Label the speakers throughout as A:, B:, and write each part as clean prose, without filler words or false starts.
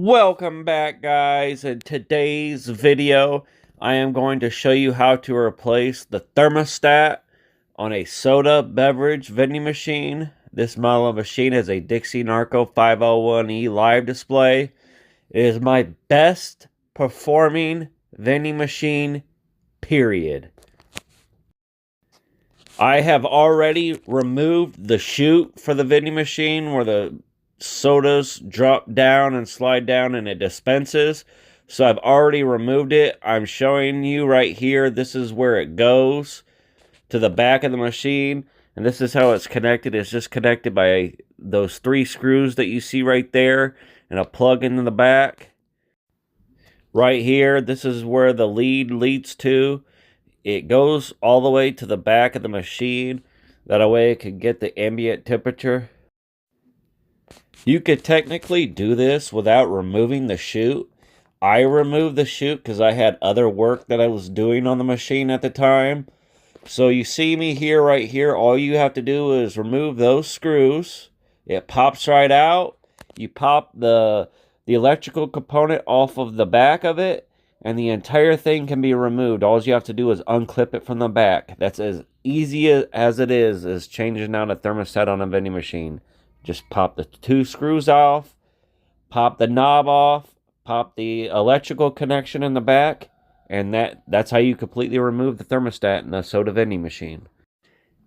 A: Welcome back, guys. In today's video, I am going to show you how to replace the thermostat on a soda beverage vending machine. This model of machine has a Dixie Narco 501e live display. It is my best performing vending machine, period. I have already removed the chute for the vending machine where the sodas drop down and slide down and it dispenses. So I've already removed it. I'm showing you right here. This is where it goes to the back of the machine. And this is how it's connected. It's just connected by those 3 screws that you see right there and a plug into the back. Right here, this is where the lead leads to. It goes all the way to the back of the machine. That way it can get the ambient temperature. You could technically do this without removing the chute. I removed the chute because I had other work that I was doing on the machine at the time. So you see me here, right here. All you have to do is remove those screws. It pops right out. You pop the electrical component off of the back of it, and the entire thing can be removed. All you have to do is unclip it from the back. That's as easy as it is changing out a thermostat on a vending machine. Just pop the 2 screws off, pop the knob off, pop the electrical connection in the back, and that's how you completely remove the thermostat in a soda vending machine.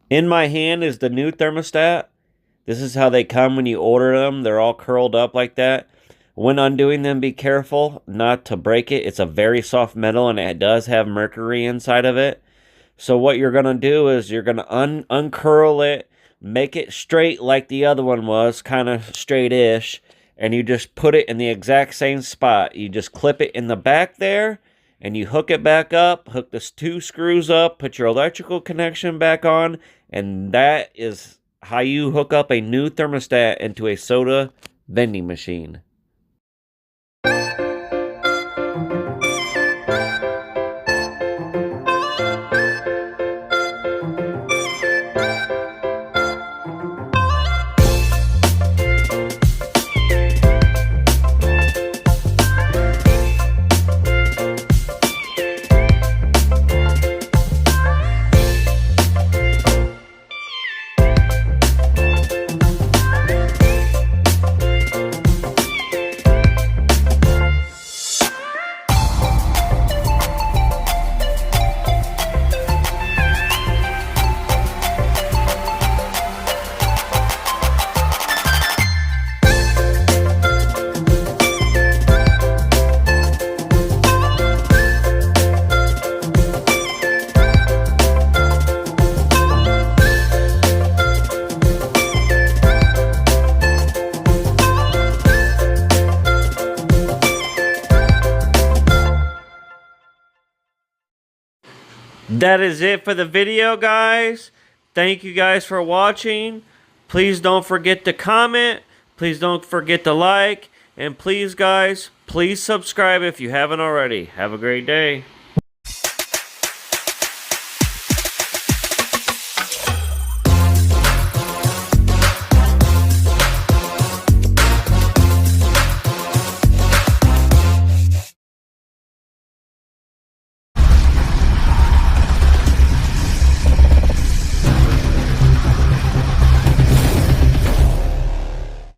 A: In my hand is the new thermostat. This is how they come when you order them. They're all curled up like that. When undoing them, be careful not to break it. It's a very soft metal and it does have mercury inside of it. So what you're going to do is you're going to uncurl it, make it straight like the other one was, kind of straight-ish, and you just put it in the exact same spot. You just clip it in the back there, and you hook it back up, hook the 2 screws up, put your electrical connection back on, and that is how you hook up a new thermostat into a soda vending machine. That is it for the video, guys. Thank you guys for watching. Please don't forget to comment. Please don't forget to like. And please, guys, please subscribe if you haven't already. Have a great day.